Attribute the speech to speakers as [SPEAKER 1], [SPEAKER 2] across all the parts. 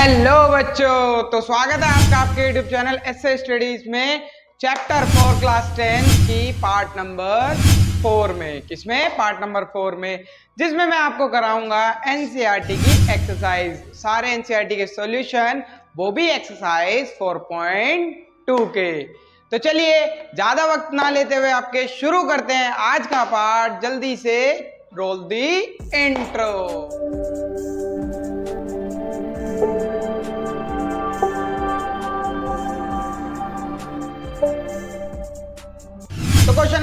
[SPEAKER 1] Hello बच्चों, तो स्वागत है आपका आपके YouTube चैनल एसए स्टडीज में चैप्टर 4 क्लास 10 की पार्ट नंबर 4 में। किसमें? पार्ट नंबर 4 में, जिसमें मैं आपको कराऊंगा एनसीईआरटी की एक्सरसाइज, सारे एनसीईआरटी के सॉल्यूशन, वो भी एक्सरसाइज 4.2 के। तो चलिए ज्यादा वक्त ना लेते हुए आपके शुरू करते हैं आज का पार्ट। जल्दी से रोल दी इंट्रो। तो क्वेश्चन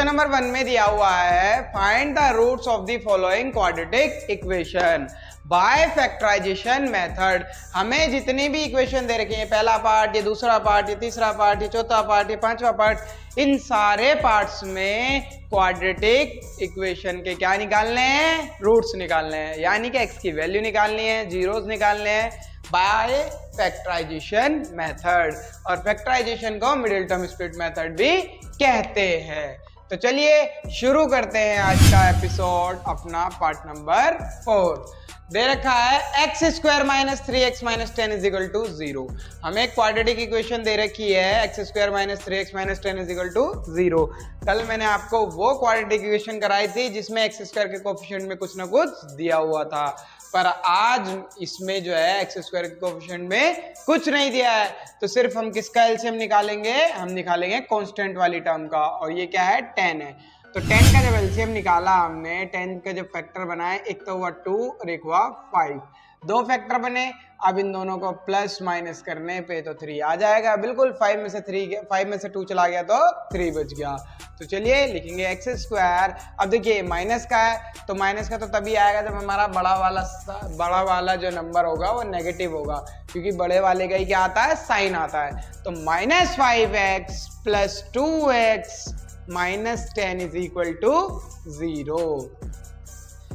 [SPEAKER 1] नंबर वन में दिया हुआ है, find the roots of the following quadratic equation by factorisation method. हमें जितनी भी इक्वेशन दे रखी है, पहला पार्ट, ये दूसरा पार्ट, ये तीसरा पार्ट, ये चौथा पार्ट, ये पांचवा पार्ट, इन सारे पार्ट्स में क्वाड्रेटिक इक्वेशन के क्या निकालने हैं? रूट्स निकालने हैं, यानी कि एक्स की वैल्यू निकालनी है, जीरोस निकालने हैं बाय फैक्टराइजेशन मेथड। और फैक्टराइजेशन को मिडिल टर्म स्प्लिट मेथड भी कहते हैं। तो चलिए शुरू करते हैं आज का एपिसोड, अपना पार्ट नंबर 4। दे रखा है x square minus 3x minus 10 is equal to 0। हमें एक क्वाड्रेटिक इक्वेशन दे रखी है, x square minus 3x minus 10 is equal to 0। कल मैंने आपको वो क्वाड्रेटिक इक्वेशन कराई थी जिसमें एक्स स्क्वायर के कोफिशिएंट में कुछ ना कुछ दिया हुआ था, पर आज इसमें जो है एक्स स्क्वायर के कोफिशिएंट में कुछ नहीं दिया है। तो सिर्फ हम किसका एलसीएम निकालेंगे? हम निकालेंगे कांस्टेंट वाली टर्म का, और ये क्या है? 10 है। तो 10 का जब एलसीएम निकाला हमने, 10 का जब फैक्टर बनाए, एक तो हुआ 2 और एक हुआ 5, दो फैक्टर बने। अब इन दोनों को प्लस माइनस करने पे तो 3 आ जाएगा, बिल्कुल 5 में से 2 चला गया तो 3 बच गया। तो चलिए लिखेंगे एक्स स्क्वायर। अब देखिए माइनस का है, तो माइनस का तो तभी आएगा जब हमारा बड़ा वाला जो नंबर होगा वो नेगेटिव होगा, क्योंकि बड़े वाले का ही क्या आता है? साइन आता है। तो minus 5x plus 2x minus 10 is equal to 0।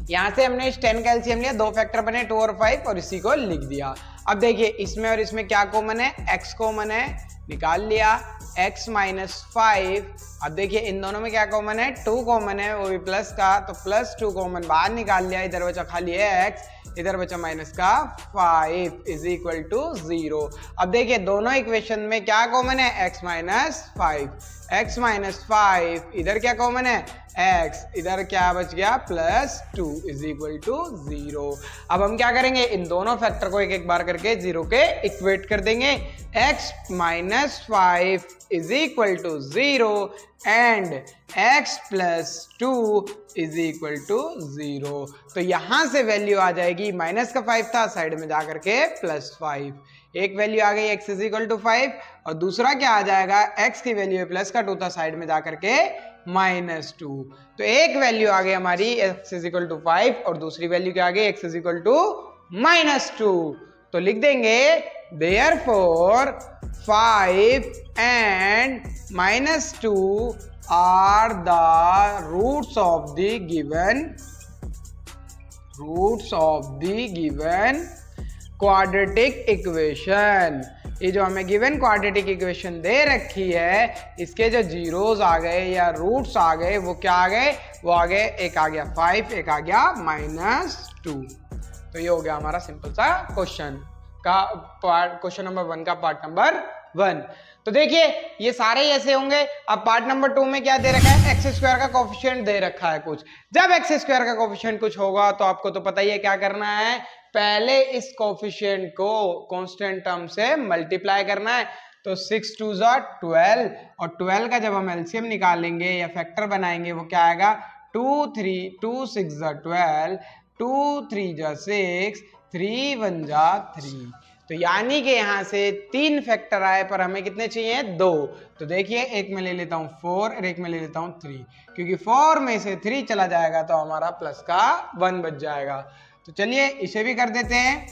[SPEAKER 1] यहां से हमने इस 10 का एलसीएम लिया, दो फैक्टर बने 2 और 5, और इसी को लिख दिया। अब देखिए इसमें और इसमें क्या कॉमन है? x कॉमन है, निकाल लिया x माइनस 5। अब देखिए इन दोनों में क्या कॉमन है? 2 कॉमन है, वो भी प्लस का, तो प्लस 2 कॉमन बाहर निकाल लिया। इधर बचा खाली x, इधर बचा माइनस का 5 इज इक्वल टू 0। अब देखिए दोनों इक्वेशन में क्या कॉमन है? x माइनस 5, x माइनस 5, इधर क्या कॉमन है? x, इधर क्या बच गया? Plus 2 is equal to 0। अब हम क्या करेंगे? इन दोनों फैक्टर को एक एक बार करके 0 के इक्वेट कर देंगे। x minus 5 is equal to 0 and x plus 2 is equal to 0। तो यहां से वैल्यू आ जाएगी, माइनस का 5 था, साइड में जाकर के प्लस 5। एक वैल्यू आ गई x इज इक्वल टू 5, और दूसरा क्या आ जाएगा? x की वैल्यू प्लस का 2 था, साइड में जाकर के माइनस 2। तो एक वैल्यू आ गई हमारी x इज इक्वल टू 5, और दूसरी वैल्यू क्या आ गई? x is equal to minus 2। तो लिख देंगे therefore 5 and minus 2 are the roots of the given quadratic equation। ये जो हमें गिवन क्वाड्रेटिक इक्वेशन दे रखी है, इसके जो जीरोस आ गए या रूट्स आ गए, वो क्या आ गए? वो आ गए, एक आ गया 5, एक आ गया माइनस 2। तो ये हो गया हमारा सिंपल सा क्वेश्चन नंबर 1 का पार्ट नंबर 1। तो देखिए ये सारे ऐसे होंगे। अब पार्ट नंबर 2 में क्या दे रखा है? एक्स स्क्वायर का कोफिशिएंट दे रखा है कुछ। जब एक्स स्क्वायर का कोफिशिएंट कुछ होगा तो आपको तो पता ही है क्या करना है, पहले इस कोफिशिएंट को कांस्टेंट टर्म से मल्टीप्लाई करना है। तो 6 2 12, और 12 का जब हम एलसीएम निकालेंगे या फैक्टर बनाएंगे, वो क्या आएगा? 2 6 12, 2 3 6, 3 1 3। तो यानी कि यहां से 3 फैक्टर आए, पर हमें कितने चाहिए? 2। तो देखिए एक में ले लेता हूं 4 और एक में ले लेता हूं 3, क्योंकि 4 में से 3 चला जाएगा तो हमारा प्लस का 1 बच जाएगा। तो चलिए इसे भी कर देते हैं।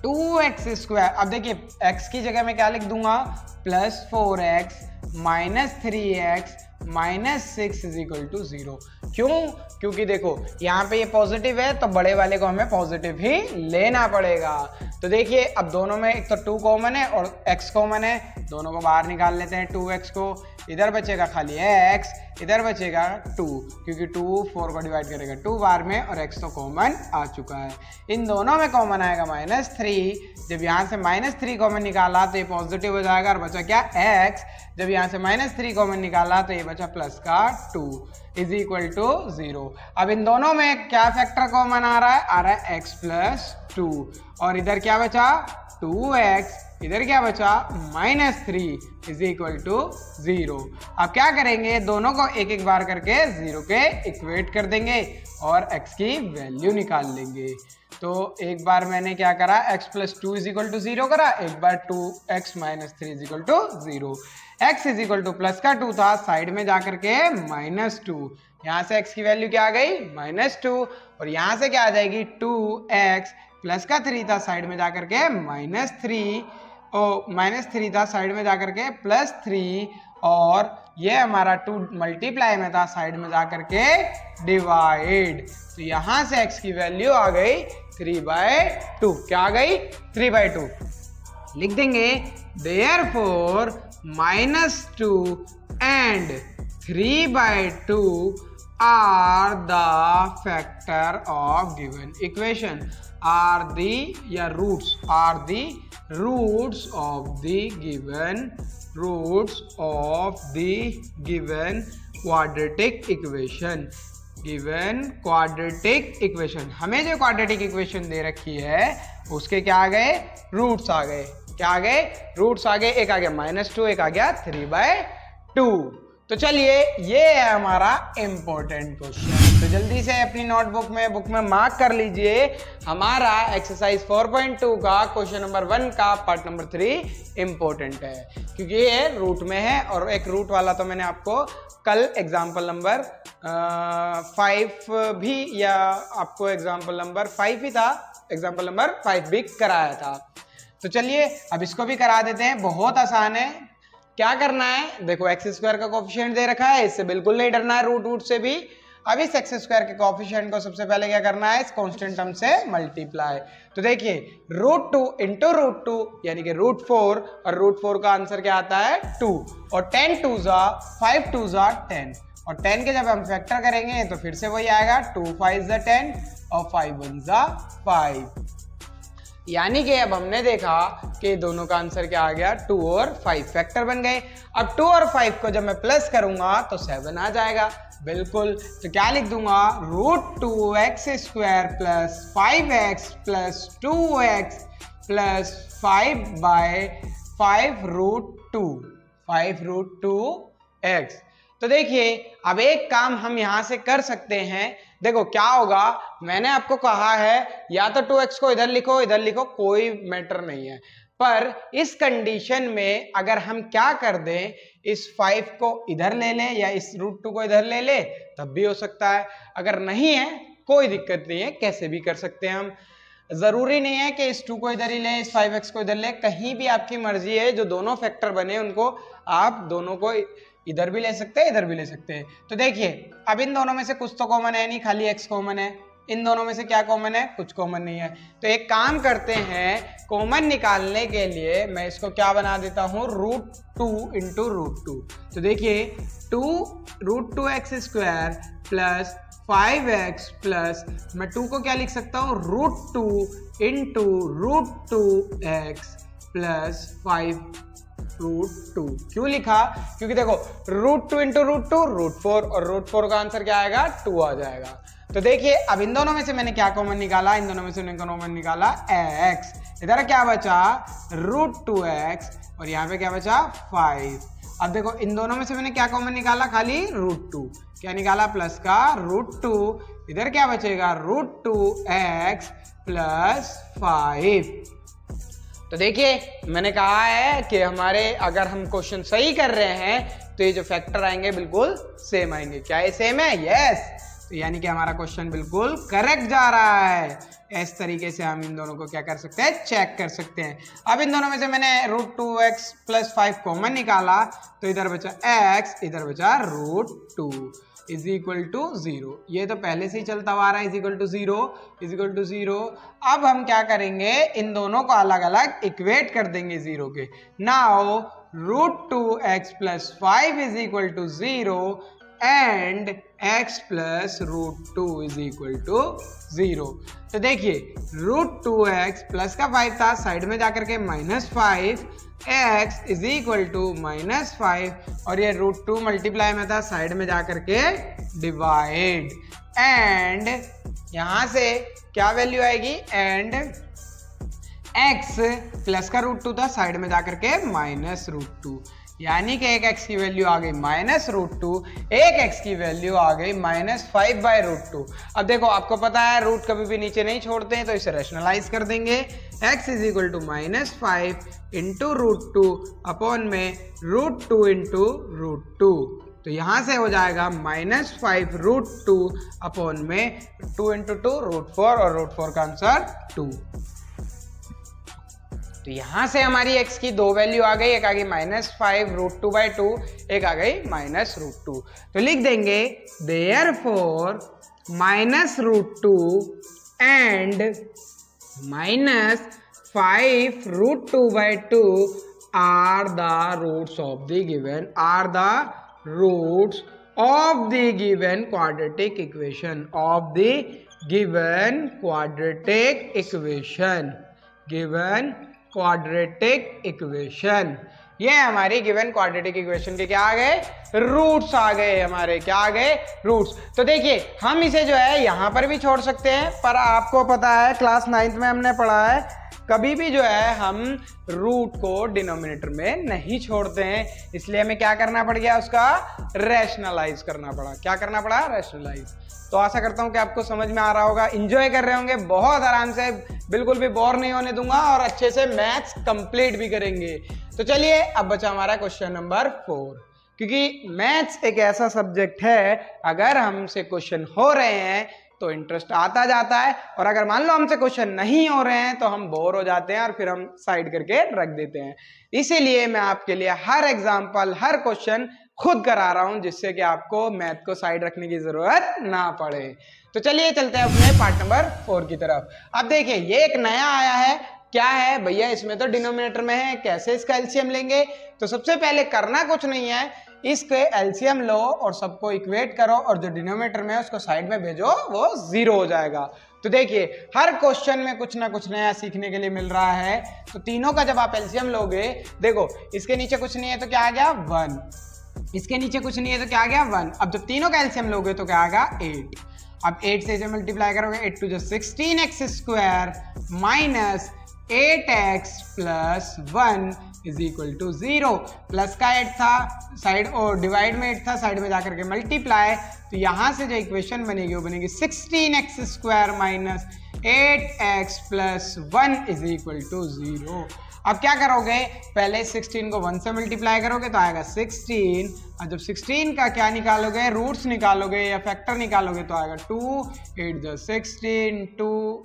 [SPEAKER 1] 2x स्क्वायर, अब देखिए x की जगह मैं क्या लिख दूंगा? Plus 4x minus 3x minus 6 is equal to 0। क्यों? क्योंकि देखो यहाँ पे ये पॉजिटिव है, तो बड़े वाले को हमें पॉजिटिव ही लेना पड़ेगा। तो देखिए अब दोनों में एक तो 2 कॉमन है और x कॉमन है, दोनों को बाहर निकाल लेते हैं 2x को। इधर बचेगा खाली x, इधर बचेगा 2 क्योंकि 2 4 को डिवाइड करेगा 2 बार में और x तो कॉमन आ चुका है। इन दोनों में कॉमन आएगा -3। जब यहाँ से -3 कॉमन निकाला तो ये पॉजिटिव हो जाएगा और बचा क्या x। जब यहाँ से -3 कॉमन निकाला तो ये बचा प्लस का 2 इज इक्वल टू 0। अब इन दोनों में क्या फैक्टर कॉमन आ रहा है x प्लस 2 और इधर क्या बचा 2x, इधर क्या बचा -3 इज इक्वल टू 0। अब क्या करेंगे, दोनों को एक एक बार करके 0 के इक्वेट कर देंगे और x की वैल्यू निकाल लेंगे। तो एक बार मैंने क्या करा, x plus 2 is equal to 0 करा, एक बार 2x minus 3 is equal to 0। x is equal to plus का 2 था, साइड में जाकर के -2, यहाँ से x की वैल्यू क्या आ गई -2 और यहाँ से क्या आ जाएगी 2x, प्लस का 3 था साइड में जाकर के -3 -3 था साइड में जाकर के +3 और ये हमारा 2 मल्टीप्लाई में था साइड में जाकर के डिवाइड। तो यहाँ से x की वैल्यू आ गई 3/2। क्या आ गई 3/2। लिख देंगे therefore -2 and 3/2 are the factor of given equation, are the या roots of the given quadratic equation। हमें जो क्वाड्रेटिक इक्वेशन दे रखी है उसके क्या आ गए, रूट्स आ गए। क्या आ गए, रूट्स आ गए। एक आ गया -2, एक आ गया 3/2। तो चलिए ये है हमारा इंपॉर्टेंट क्वेश्चन। तो जल्दी से अपनी नोटबुक में बुक में मार्क कर लीजिए, हमारा एक्सरसाइज 4.2 का क्वेश्चन नंबर 1 का पार्ट नंबर 3 इंपॉर्टेंट है क्योंकि ये रूट में है और एक रूट वाला तो मैंने आपको कल एग्जाम्पल नंबर 5 भी, या आपको एग्जाम्पल नंबर 5 ही था, एग्जाम्पल नंबर 5 भी कराया था। तो चलिए अब इसको भी करा देते हैं, बहुत आसान है। क्या करना है, देखो x² का कोफिशिएंट दे रखा है, इससे बिल्कुल नहीं डरना है, रूट से भी। अब इस x² के कोफिशिएंट को सबसे पहले क्या करना है, इस कांस्टेंट टर्म से मल्टीप्लाई। तो देखिए √2 इंटू √2 यानी कि √4 और √4 का आंसर क्या आता है 2 और 10 2 5 2 10 और 10 के जब हम फैक्टर करेंगे तो फिर से वही आएगा 2 5 10 और 5 1 5। यानी कि अब हमने देखा कि दोनों का आंसर क्या आ गया 2 और 5 फैक्टर बन गए। अब 2 और 5 को जब मैं प्लस करूंगा तो 7 आ जाएगा बिल्कुल। तो क्या लिख दूंगा, √2x² plus 5x plus 2x plus 5/5√2x। तो देखिए अब एक काम हम यहां से कर सकते हैं। देखो क्या होगा, मैंने आपको कहा है या तो 2x को इधर लिखो कोई मैटर नहीं है, पर इस कंडीशन में अगर हम क्या कर दें, इस 5 को इधर ले लें या इस √2 को इधर ले लें तब भी हो सकता है। अगर नहीं है कोई दिक्कत नहीं है, कैसे भी कर सकते हैं हम। जरूरी नहीं है कि इस 2 को इधर ही लें, इस 5x को इधर लें, कहीं भी आपकी मर्जी है। जो दोनों फैक्टर बने उनको आप दोनों को इधर भी ले सकते हैं, इधर भी ले सकते हैं। तो देखिए अब इन दोनों में से कुछ तो कॉमन है नहीं, खाली x कॉमन है। इन दोनों में से क्या कॉमन है, कुछ कॉमन नहीं है। तो एक काम करते हैं, कॉमन निकालने के लिए मैं इसको क्या बना देता हूँ, √2 इंटू √2। तो देखिए √2x² प्लस 5x प्लस, मैं 2 को क्या लिख सकता हूँ, √2 इंटू √2x प्लस 5√2। क्यों लिखा, क्योंकि देखो √2 इंटू √2 √4 और √4 का आंसर क्या आएगा 2 आ जाएगा। तो देखिए अब इन दोनों में से मैंने क्या कॉमन निकाला, इन दोनों में से मैंने कॉमन निकाला x। इधर क्या बचा √2x और यहाँ पे क्या बचा 5। अब देखो इन दोनों में से मैंने क्या कॉमन निकाला, खाली √2। क्या निकाला, प्लस का √2। इधर क्या बचेगा √2x प्लस 5। तो देखिए मैंने कहा है कि हमारे अगर हम क्वेश्चन सही कर रहे हैं तो ये जो फैक्टर आएंगे बिल्कुल सेम आएंगे। क्या ये सेम है, यस। तो यानी कि हमारा क्वेश्चन बिल्कुल करेक्ट जा रहा है। इस तरीके से हम इन दोनों को क्या कर सकते हैं, चेक कर सकते हैं। अब इन दोनों में से मैंने √2x प्लस 5 कॉमन निकाला तो इधर बचा x, इधर बचा √2 इज इक्वल टू 0। ये तो पहले से ही चलता हुआ आ रहा है, इज इक्वल टू 0। अब हम क्या करेंगे, इन दोनों को अलग अलग इक्वेट कर देंगे 0 के। Now √2x + 5 = 0 and x + √2 = 0। तो देखिए √2x प्लस का 5 था, साइड में जाकर के -5, x = -5 और ये √2 मल्टीप्लाई में था, साइड में जाकर के डिवाइड एंड यहां से क्या वैल्यू आएगी एंड x प्लस का √2 था, साइड में जाकर के -√2 यानी कि एक x की वैल्यू आ गई -√2, एक x की वैल्यू आ गई -5/√2। अब देखो आपको पता है रूट कभी भी नीचे नहीं छोड़ते हैं तो इसे रैशनलाइज कर देंगे। x = -5 इंटू √2 अपॉन में √2 इंटू √2, तो यहां से हो जाएगा -5√2 अपॉन में 2 इंटू 2 √4 और √4 का आंसर 2। तो यहां से हमारी x की दो वैल्यू आ गई, एक आ गई -5√2/2, एक आ गई -√2। तो लिख देंगे therefore -√2 and -5√2/2 are the roots of the given quadratic equation। ये हमारी गिवन क्वाड्रेटिक इक्वेशन के क्या आ गए रूट्स आ गए, हमारे क्या आ गए रूट्स। तो देखिए हम इसे जो है यहां पर भी छोड़ सकते हैं, पर आपको पता है क्लास 9th में हमने पढ़ा है कभी भी जो है हम रूट को डिनोमिनेटर में नहीं छोड़ते हैं, इसलिए हमें क्या करना पड़ गया उसका रैशनलाइज करना पड़ा। क्या करना पड़ा रैशनलाइज। तो आशा करता हूं कि आपको समझ में आ रहा होगा, एंजॉय कर रहे होंगे बहुत आराम से, बिल्कुल भी बोर नहीं होने दूंगा और अच्छे से मैथ्स कंप्लीट भी करेंगे। तो चलिए अब बचा हमारा क्वेश्चन नंबर 4, क्योंकि मैथ्स एक ऐसा सब्जेक्ट है अगर हमसे क्वेश्चन हो रहे हैं तो इंटरेस्ट आता जाता है, और अगर मान लो हमसे क्वेश्चन नहीं हो रहे हैं तो हम बोर हो जाते हैं और फिर हम साइड करके रख देते हैं। इसीलिए मैं आपके लिए हर एग्जाम्पल हर क्वेश्चन खुद करा रहा हूं, जिससे कि आपको मैथ को साइड रखने की जरूरत ना पड़े। तो चलिए चलते हैं अपने पार्ट नंबर 4 की तरफ। अब देखिए ये एक नया आया है, क्या है भैया, इसमें तो डिनोमिनेटर में है, कैसे इसका एलसीएम लेंगे। तो सबसे पहले करना कुछ नहीं है, इसके एलसीएम लो और सबको इक्वेट करो और जो डिनोमिनेटर में है उसको साइड में भेजो, वो 0 हो जाएगा। तो देखिए हर क्वेश्चन में कुछ ना कुछ नया सीखने के लिए मिल रहा है। तो तीनों का जब आप एलसीएम लोगे, देखो इसके नीचे कुछ नहीं है तो क्या आ गया 1, इसके नीचे कुछ नहीं है तो क्या आ गया 1। अब जब तीनों का एलसीएम लोगे तो क्या आएगा 8। अब 8 से इसे मल्टीप्लाई करोगे, 8 × 2 = 16x² माइनस 8x + 1 = 0। प्लस का 8 था, साइड और डिवाइड में 8 था, साइड में जाकर के मल्टीप्लाई, तो यहां से जो इक्वेशन बनेगी वो बनेगी 16x² माइनस 8x + 1 = 0। अब क्या करोगे, पहले 16 को 1 से मल्टीप्लाई करोगे तो आएगा 16, और जब 16 का क्या निकालोगे रूट्स निकालोगे या फैक्टर निकालोगे तो आएगा 2, 8 × 16, 2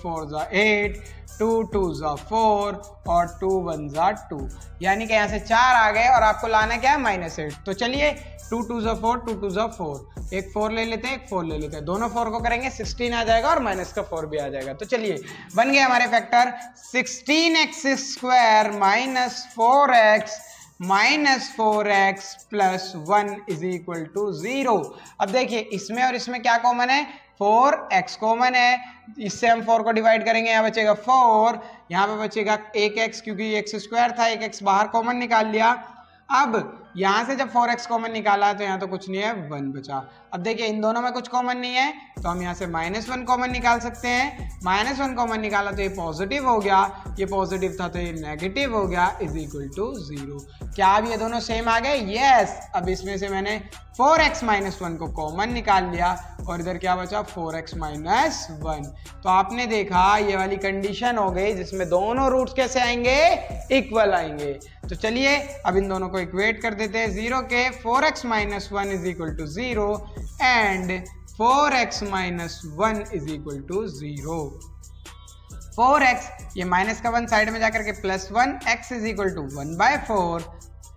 [SPEAKER 1] 4 × 8, 2 2 × 4 और 2 1 × 2, यानी कि यहाँ से 4 आ गए और आपको लाना क्या है -8। तो चलिए 2 2 × 4, 2 2 × 4, एक 4 ले लेते हैं, एक 4 ले लेते हैं, दोनों 4 को करेंगे 16 आ जाएगा और माइनस का 4 भी आ जाएगा। तो चलिए बन गए हमारे फैक्टर 16x² माइनस 4x + 1 = 0। अब देखिए इसमें और इसमें क्या कॉमन है, 4x कॉमन है, इससे हम 4 को डिवाइड करेंगे, यहाँ बचेगा 4, यहाँ पे बचेगा 1x, क्योंकि x² था, 1x बाहर कॉमन निकाल लिया। अब यहां से जब 4x कॉमन निकाला तो यहाँ तो कुछ नहीं है, 1 बचा। अब देखिए इन दोनों में कुछ कॉमन नहीं है तो हम यहाँ से -1 कॉमन निकाल सकते हैं। -1 कॉमन निकाला तो ये पॉजिटिव हो गया, ये पॉजिटिव था तो ये नेगेटिव हो गया, = 0। क्या अब ये दोनों सेम आ गए? यस। अब इसमें से मैंने 4x - 1 को कॉमन निकाल लिया और इधर क्या बचा 4x - 1। तो आपने देखा ये वाली कंडीशन हो गई जिसमें दोनों रूट्स कैसे आएंगे, इक्वल आएंगे। तो चलिए अब इन दोनों को इक्वेट कर देते हैं, 0 के 4x - 1 = 0 एंड 4x - 1 = 0। 4x ये माइनस का 1 साइड में जाकर के +1, x = 1/4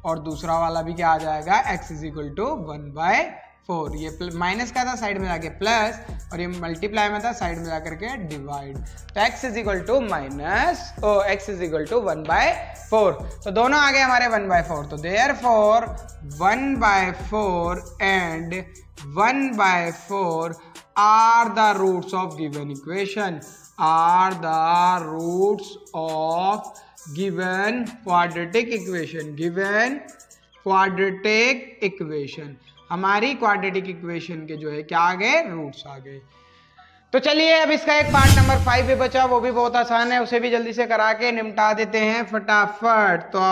[SPEAKER 1] और दूसरा वाला भी क्या आ जाएगा, x = 1/4। 4, ये माइनस का था साइड में जाके प्लस, और ये मल्टीप्लाई में था साइड में जाकर के डिवाइड। तो x is equal to x is equal to 1/4। तो दोनों आ गए हमारे 1/4। तो therefore 1/4 and 1/4 are the roots of given equation, are the roots of given quadratic equation, given quadratic equation. हमारी क्वाड्रेटिक इक्वेशन के जो है क्या आ गए, रूट्स आ गए। तो चलिए अब इसका एक पार्ट नंबर 5 भी बचा, वो भी बहुत आसान है, उसे भी जल्दी से करा के निपटा देते हैं फटाफट। तो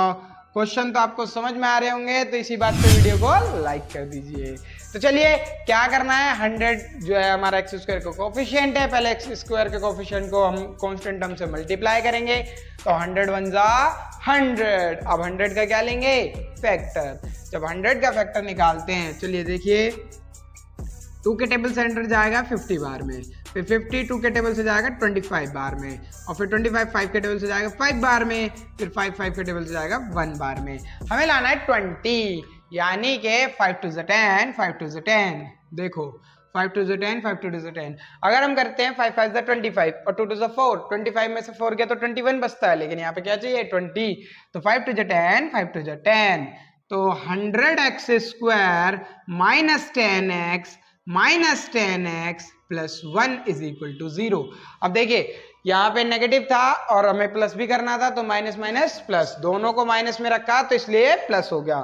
[SPEAKER 1] क्वेश्चन तो आपको समझ में आ रहे होंगे, तो इसी बात पे वीडियो को लाइक कर दीजिए। तो चलिए क्या करना है, 100 जो है हमारा एक्स स्क्वायर का कोफिशिएंट है, पहले एक्स स्क्वायर के कोफिशिएंट को हम कांस्टेंट टर्म से मल्टीप्लाई करेंगे। तो 100 1 जा 100। अब 100 का क्या लेंगे, फैक्टर। जब 100 का फैक्टर निकालते हैं, चलिए देखिए 2 के टेबल से 100 जाएगा 50 बार में, फिर 50 2 के टेबल से जाएगा 25 बार में, और फिर 25 5 के टेबल से जाएगा 5 बार में, फिर 5 5 के टेबल से जाएगा 1 बार में। हमें लाना है 20, यानी कि 5 2 × 10, 5 2 × 10। देखो 5 2 × 10, 5 2 × 10। अगर हम करते हैं 5 5 × 25 और 2 2 × 4, 25 में से 4 गया तो 21 बचता है, लेकिन यहाँ पे क्या चाहिए 20। तो 5 2 × 10, 5 2 × 10। तो 100x² minus 10x plus 1 is equal to 0। अब देखिए यहाँ पे नेगेटिव था और हमें प्लस भी करना था, तो माइनस माइनस प्लस, दोनों को माइनस में रखा तो इसलिए प्लस हो गया।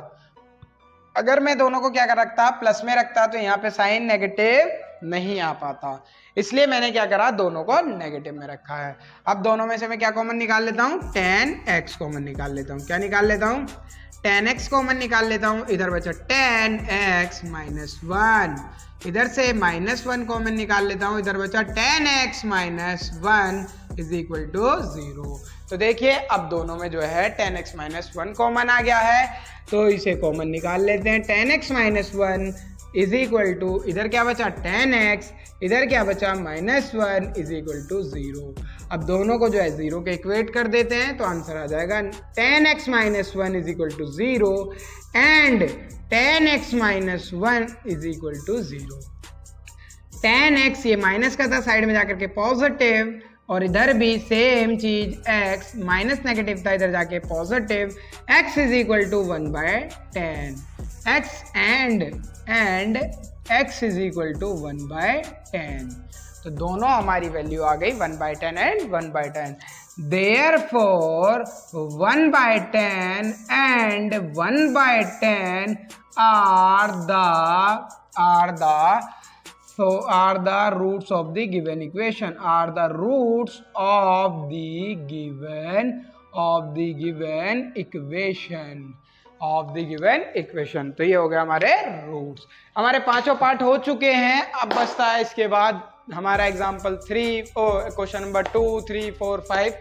[SPEAKER 1] अगर मैं दोनों को क्या कर रखता, प्लस में रखता, तो यहाँ पे साइन नेगेटिव नहीं आ पाता, इसलिए मैंने क्या करा, दोनों को नेगेटिव में रखा है। अब दोनों में से मैं क्या कॉमन निकाल लेता हूँ, 10x कॉमन निकाल लेता हूँ। क्या निकाल लेता हूँ, 10x कॉमन निकाल लेता हूँ। इधर बचा 10x माइनस 1, इधर से माइनस 1 कॉमन निकाल लेता हूँ, इधर बचा 10x minus 1 is equal to 0। तो देखिए अब दोनों में जो है 10x माइनस 1 कॉमन आ गया है, तो इसे कॉमन निकाल लेते हैं। 10x minus 1 is equal to, इधर क्या बचा 10x, इधर क्या बचा माइनस 1 इज इक्वल टू 0। अब दोनों को जो है 0 के इक्वेट कर देते हैं, तो आंसर आ जाएगा 10x minus 1 is equal to 0 and 10x minus 1 is equal to 0। 10x ये माइनस का था, साइड में जाकर के पॉजिटिव, और इधर भी सेम चीज x माइनस नेगेटिव था, इधर जाके positive. x is equal to 1/10, x and x is equal to 1/10। तो दोनों हमारी वैल्यू आ गई 1/10 and 1/10। Therefore 1/10 and 1/10 are the roots of the given equation, are the roots of the given equation। तो ये हो गया हमारे रूट्स। हमारे पांचों पार्ट हो चुके हैं, अब बचता है इसके बाद हमारा एग्जाम्पल 3, क्वेश्चन नंबर 2, 3, 4, 5।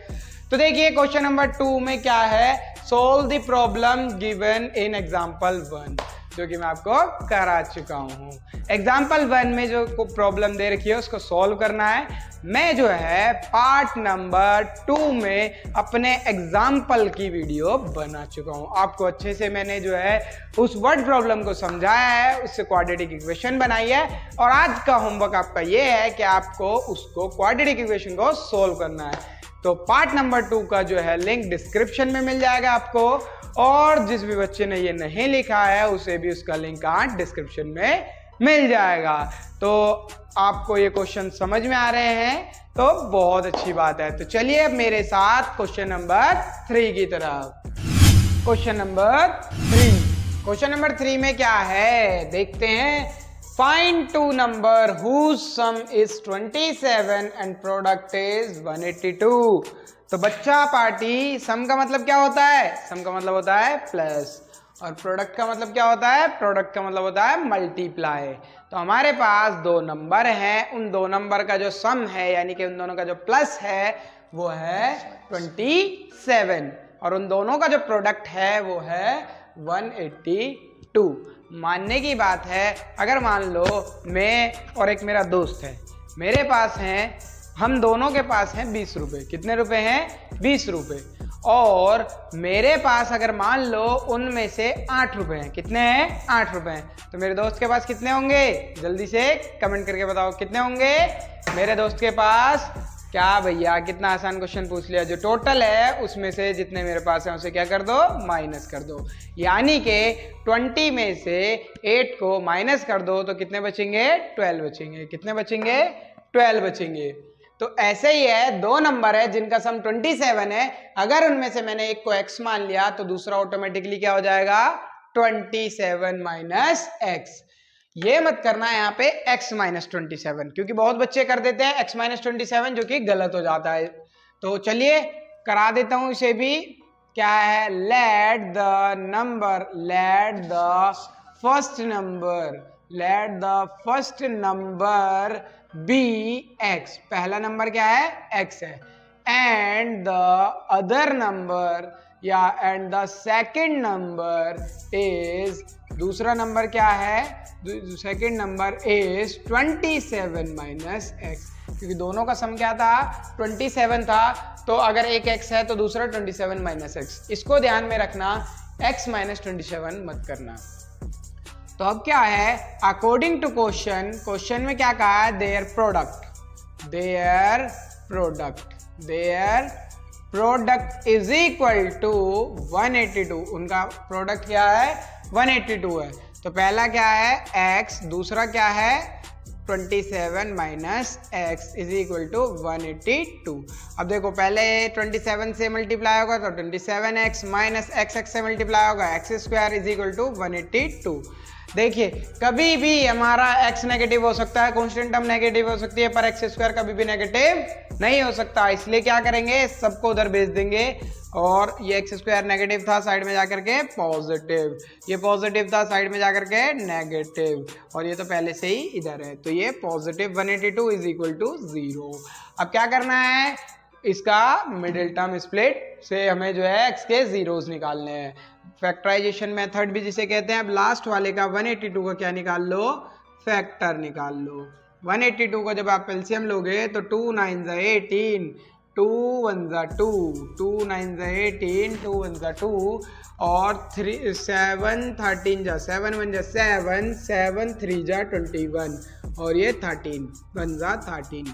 [SPEAKER 1] तो देखिए क्वेश्चन नंबर 2 में क्या है, solve the problem given in example 1, जो कि मैं आपको करा चुका हूँ। एग्जाम्पल 1 में जो प्रॉब्लम दे रखी है उसको सॉल्व करना है। मैं जो है पार्ट नंबर 2 में अपने एग्जाम्पल की वीडियो बना चुका हूँ। आपको अच्छे से मैंने जो है उस वर्ड प्रॉब्लम को समझाया है, उससे क्वाड्रेटिक इक्वेशन बनाई है, और आज का होमवर्क आपका ये है कि आपको उसको क्वाड्रेटिक इक्वेशन को सॉल्व करना है। तो पार्ट नंबर 2 का जो है लिंक डिस्क्रिप्शन में मिल जाएगा आपको, और जिस भी बच्चे ने ये नहीं लिखा है उसे भी उसका लिंक आज डिस्क्रिप्शन में मिल जाएगा। तो आपको ये क्वेश्चन समझ में आ रहे हैं, तो बहुत अच्छी बात है। तो चलिए अब मेरे साथ क्वेश्चन नंबर 3 की तरफ। क्वेश्चन नंबर 3 में क्या है देखते हैं। Find two number whose sum is 27 and product is 182। तो बच्चा पार्टी, सम का मतलब क्या होता है, सम का मतलब होता है प्लस, और प्रोडक्ट का मतलब क्या होता है, प्रोडक्ट का मतलब होता है मल्टीप्लाई। तो हमारे पास दो नंबर हैं, उन दो नंबर का जो सम है यानी कि उन दोनों का जो प्लस है वो है 27, और उन दोनों का जो प्रोडक्ट है वो है 182। मानने की बात है, अगर मान लो मैं और एक मेरा दोस्त है, मेरे पास हैं, हम दोनों के पास हैं 20 रुपए। कितने रुपए हैं, 20 रुपए। और मेरे पास अगर मान लो उनमें से 8 रुपए हैं। कितने हैं? 8 रुपए हैं। तो मेरे दोस्त के पास कितने होंगे? जल्दी से कमेंट करके बताओ कितने होंगे मेरे दोस्त के पास। क्या भैया, कितना आसान क्वेश्चन पूछ लिया। जो टोटल है उसमें से जितने मेरे पास है उसे क्या कर दो? माइनस कर दो। यानी कि 20 में से 8 को माइनस कर दो तो कितने बचेंगे? 12 बचेंगे। कितने बचेंगे? 12 बचेंगे। तो ऐसे ही है, दो नंबर है जिनका सम 27 है। अगर उनमें से मैंने एक को x मान लिया तो दूसरा ऑटोमेटिकली क्या हो जाएगा? 27 माइनस एक्स। ये मत करना है यहाँ पे x माइनस 27, क्योंकि बहुत बच्चे कर देते हैं x माइनस 27 जो कि गलत हो जाता है। तो चलिए करा देता हूं इसे भी। क्या है? Let the first number be x। पहला नंबर क्या है? x है। And the other number and the second number is, दूसरा नंबर क्या है? Second number is 27 minus x. क्योंकि दोनों का सम क्या था? 27 था। तो अगर एक x है तो दूसरा 27 माइनस एक्स। इसको ध्यान में रखना, x माइनस 27 मत करना। तो अब क्या है? अकॉर्डिंग टू क्वेश्चन में क्या कहा है? Their product is equal to 182। उनका प्रोडक्ट क्या है? 182 है। तो पहला क्या है? x, दूसरा क्या है? 27 minus x is equal to 182। अब देखो, पहले 27 से मल्टीप्लाई होगा तो 27x माइनस एक्स से मल्टीप्लाई होगा, x square is equal to 182। देखिए, कभी भी हमारा x नेगेटिव हो सकता है, कांस्टेंट टर्म नेगेटिव हो सकती है, पर एक्स स्क्वायर कभी भी नेगेटिव नहीं हो सकता। इसलिए क्या करेंगे? सबको उधर भेज देंगे। और ये एक्स स्क्वायर नेगेटिव था, साइड में जाकर के पॉजिटिव, ये पॉजिटिव था, साइड में जाकर के नेगेटिव, और ये तो पहले से ही इधर है। तो ये पॉजिटिव 182 इज इक्वल टू 0। अब क्या करना है? इसका मिडिल टर्म स्प्लिट से हमें जो है x के जीरोस निकालने हैं। फैक्टराइजेशन मेथड भी जिसे कहते हैं। अब लास्ट वाले का 182 का क्या निकाल लो? फैक्टर निकाल लो। 182 को जब आप एलसीएम लोगे तो 2 9 18, 2 1 2, 2 9 18, 2 1 2, और 3 7 13 जा 7 1 जा 7, 7 3 जा 21, और ये 13 1 जा 13।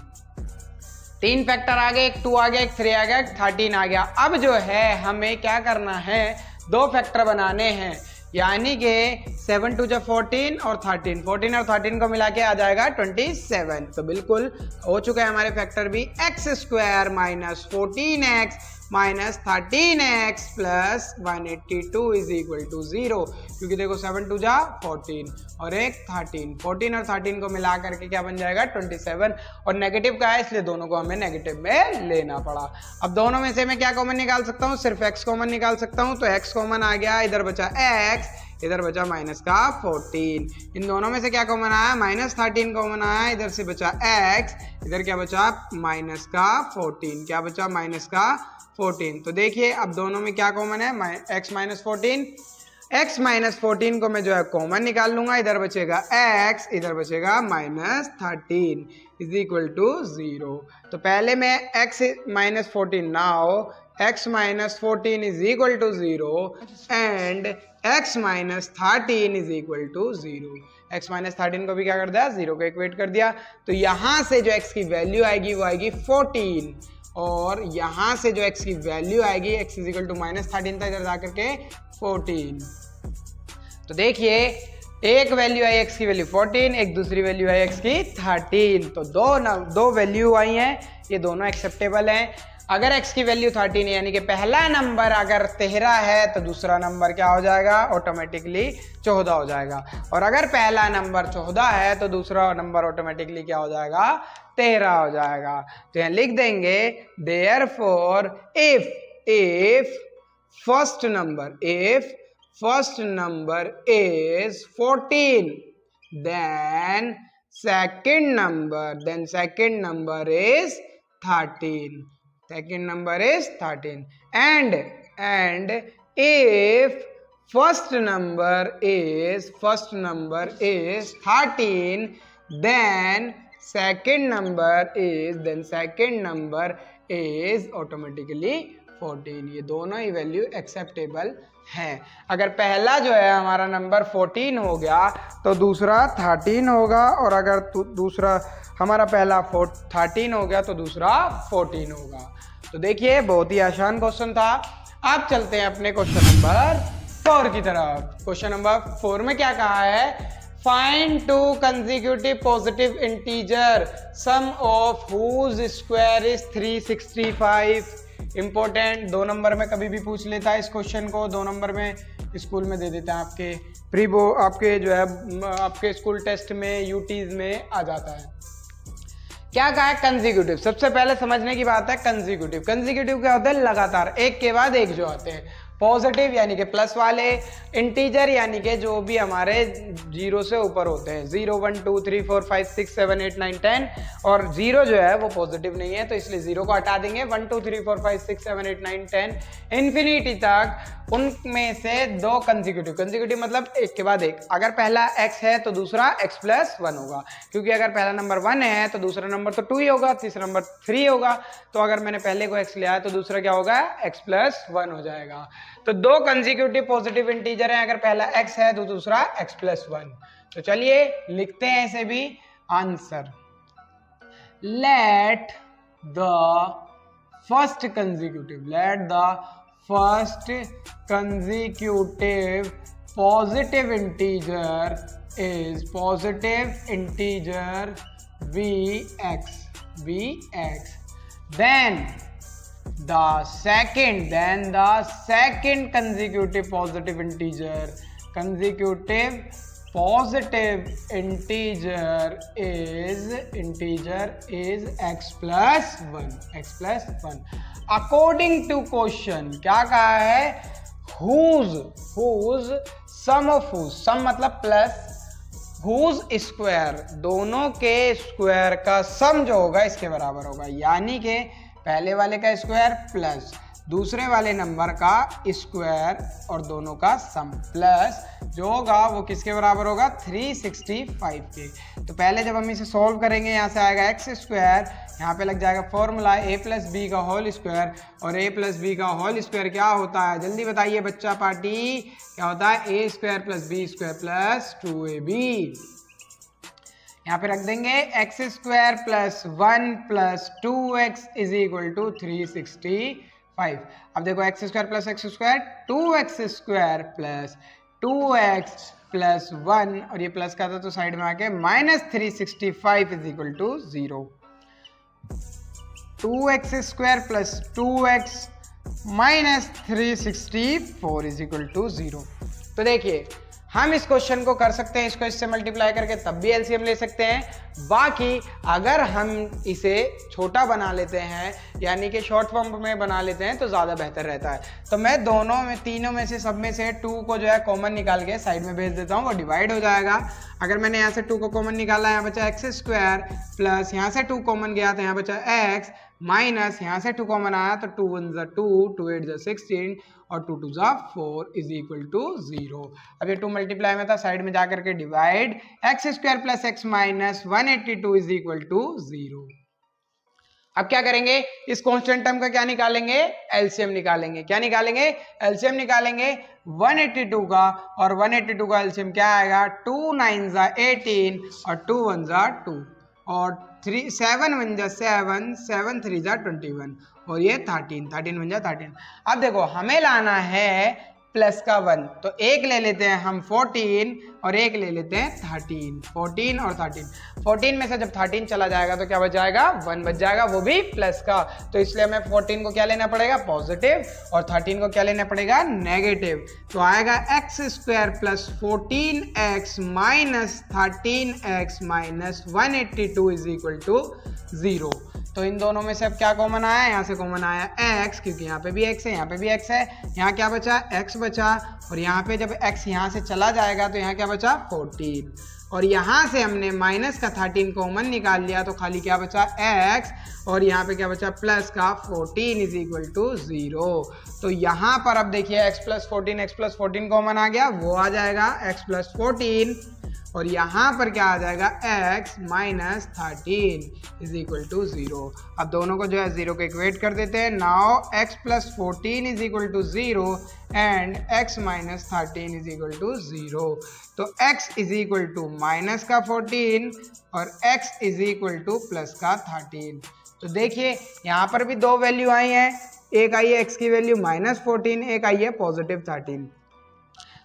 [SPEAKER 1] 3 फैक्टर आ गए, एक 2 आ गया, एक 3 आ गया, एक 13 आ गया। अब जो है हमें क्या करना है? 2 फैक्टर बनाने हैं। यानी कि 7 2 जा 14 और 13, 14 और 13 को मिला के आ जाएगा 27। तो बिल्कुल हो चुका है हमारे फैक्टर भी। X square minus 14x minus 13x plus 182 is equal to 0। क्योंकि देखो 7 2 जा 14 और एक 13, 14 और 13 को मिला करके क्या बन जाएगा? 27। और नेगेटिव का है इसलिए दोनों को हमें नेगेटिव में लेना पड़ा। अब दोनों में से मैं क्या कॉमन निकाल सकता हूँ? सिर्फ x कॉमन निकाल सकता हूँ। तो x कॉमन आ गया, इधर बचा x, इधर बचा माइनस का 14। इन दोनों में से क्या कॉमन आया? माइनस 13 कॉमन आया, इधर से बचा x, इधर क्या बचा? माइनस का 14। क्या बचा? माइनस का 14। तो देखिए अब दोनों में क्या कॉमन है? x minus 14। x माइनस 14 को मैं जो है कॉमन निकाल लूंगा, इधर बचेगा x, इधर बचेगा माइनस 13 इज इक्वल टू 0। तो पहले मैं x minus 14, now x minus 14 is equal to 0 and x minus 13 is equal to 0। x minus 13 को भी क्या कर दिया? 0 को इक्वेट कर दिया। तो यहां से जो x की वैल्यू आएगी वो आएगी 14, और यहां से जो x की वैल्यू आएगी, x is equal to minus 13 था, इधर जाकर के 14। तो देखिए, एक वैल्यू आई x की वैल्यू 14, एक दूसरी वैल्यू आई x की 13। तो दो वैल्यू आई हैं, ये दोनों एक्सेप्टेबल हैं। अगर x की वैल्यू 13 है, यानी कि पहला नंबर अगर 13 है तो दूसरा नंबर क्या हो जाएगा? ऑटोमेटिकली 14 हो जाएगा। और अगर पहला नंबर 14 है तो दूसरा नंबर ऑटोमेटिकली क्या हो जाएगा? 13 हो जाएगा। तो यहाँ लिख देंगे therefore if first number is 14, then second number is 13. Second number is 13. And if first number is 13, then second number is automatically 14। ये दोनों ही वैल्यू एक्सेप्टेबल हैं। अगर पहला जो है हमारा नंबर 14 हो गया तो दूसरा 13 होगा, और अगर दूसरा हमारा पहला 13 हो गया तो दूसरा 14 होगा। तो देखिए बहुत ही आसान क्वेश्चन था। अब चलते हैं अपने क्वेश्चन नंबर 4 की तरफ। क्वेश्चन नंबर 4 में क्या कहा है, find two consecutive positive integer sum of whose square is 365। Important, 2 नंबर में कभी भी पूछ लेता है इस क्वेश्चन को, 2 नंबर में स्कूल में दे देता है, आपके आपके जो है आपके स्कूल टेस्ट में यूटीज में आ जाता है। क्या कहा है, कंसेक्यूटिव। सबसे पहले समझने की बात है कंसेक्यूटिव। कंसेक्यूटिव क्या होता है, लगातार एक के बाद एक जो आते हैं। पॉजिटिव यानी कि प्लस वाले, इंटीजर यानी कि जो भी हमारे 0 से ऊपर होते हैं, 0 1 2 3 4 5 6 7 8 9 10, और 0 जो है वो पॉजिटिव नहीं है तो इसलिए 0 को हटा देंगे। 1 2 3 4 5 6 7 8 9 10 इन्फिनिटी तक, उनमें से 2 कंसेक्यूटिव। कंसेक्यूटिव मतलब एक के बाद एक। अगर पहला x है तो दूसरा x + 1 होगा, क्योंकि अगर पहला नंबर 1 है तो दूसरा नंबर तो 2 ही होगा, तीसरा नंबर 3 होगा। तो अगर मैंने पहले को x लिया है तो दूसरा क्या होगा, x + 1 हो जाएगा। तो 2 कंसेक्यूटिव पॉजिटिव इंटीजर हैं, अगर पहला x है तो दूसरा x + 1। तो चलिए लिखते हैं इसे भी answer. Late the first consecutive positive integer is positive integer vx. Then the second consecutive positive integer is x plus 1. According to question क्या कहा है, whose sum of whose, sum मतलब प्लस, whose स्क्वायर, दोनों के square का सम जो होगा इसके बराबर होगा। यानी कि पहले वाले का स्क्वायर प्लस दूसरे वाले नंबर का स्क्वायर और दोनों का सम प्लस जो होगा वो किसके बराबर होगा, 365 के। तो पहले जब हम इसे सॉल्व करेंगे, यहाँ से आएगा x स्क्वायर, यहाँ पे लग जाएगा फॉर्मूला a + b का होल स्क्वायर, और a + b का होल स्क्वायर क्या होता है, जल्दी बताइए बच्चा पार्टी, क्या होता है, a² + b² + 2ab। यहाँ पे रख देंगे x² + 1 + 2x = 365। अब देखो x² + x², 2x² + 2x + 1, और ये प्लस का था तो साइड में आके -365 = 0। 2x² + 2x - 364 = 0। तो देखिए हम इस क्वेश्चन को कर सकते हैं, इसको इससे मल्टीप्लाई करके तब भी एलसीएम ले सकते हैं। बाकी अगर हम इसे छोटा बना लेते हैं, यानी कि शॉर्ट फॉर्म में बना लेते हैं, तो ज़्यादा बेहतर रहता है। तो मैं तीनों में से सब में से 2 को जो है कॉमन निकाल के साइड में भेज देता हूँ, वो डिवाइड हो जाएगा। अगर मैंने यहाँ से 2 को कॉमन निकाला, यहाँ बचा x² प्लस यहाँ से 2 कॉमन गया तो यहाँ बचा x, माइनस यहाँ से 2 कॉमन आया तो 2 × 1 = 2, 2 × 8 = 16, और 2 × 2 = 4 = 0। अब ये 2 मल्टीप्लाई में था, साइड में जाकर के डिवाइड, x² + x - 182 = 0। अब क्या करेंगे, इस कांस्टेंट टर्म का क्या निकालेंगे, एलसीएम निकालेंगे। क्या निकालेंगे, एलसीएम निकालेंगे 182 का, और 182 का एलसीएम क्या आएगा, 2 × 9 = 18, और 2 × 1 = 2, और 7 × 1 = 7, 7 × 3 = 21, और ये 13 13 × 1 = 13। अब देखो हमें लाना है प्लस का 1, तो एक ले लेते हैं हम 14 और एक ले लेते हैं 13। 14 और 13, 14 में से जब 13 चला जाएगा तो क्या बच जाएगा, 1 बच जाएगा, वो भी प्लस का। तो इसलिए हमें 14 को क्या लेना पड़ेगा, पॉजिटिव, और 13 को क्या लेना पड़ेगा, नेगेटिव। तो आएगा x² + 14x - 13x - 182 = 0। तो इन दोनों में से अब क्या कॉमन आया, यहाँ से कॉमन आया x, क्योंकि यहाँ पे भी x है, यहाँ पे भी x है। यहाँ क्या बचा, x बचा, और यहाँ पे जब x यहाँ से चला जाएगा तो यहाँ क्या बचा, 14, और यहाँ से हमने माइनस का 13 कॉमन निकाल लिया तो खाली क्या बचा, x, और यहाँ पे क्या बचा, प्लस का 14 = 0। तो यहाँ पर अब देखिए x + 14 कॉमन आ गया, वो आ जाएगा x + 14, और यहाँ पर क्या आ जाएगा x minus 13 is equal to 0। अब दोनों को जो है 0 को इक्वेट कर देते हैं। Now x plus 14 is equal to 0 and x minus 13 is equal to 0। तो x is equal to minus का 14 और x is equal to plus का 13। तो देखिए यहाँ पर भी दो वैल्यू आई हैं, एक आई है x की वैल्यू माइनस 14, एक आई है पॉजिटिव 13।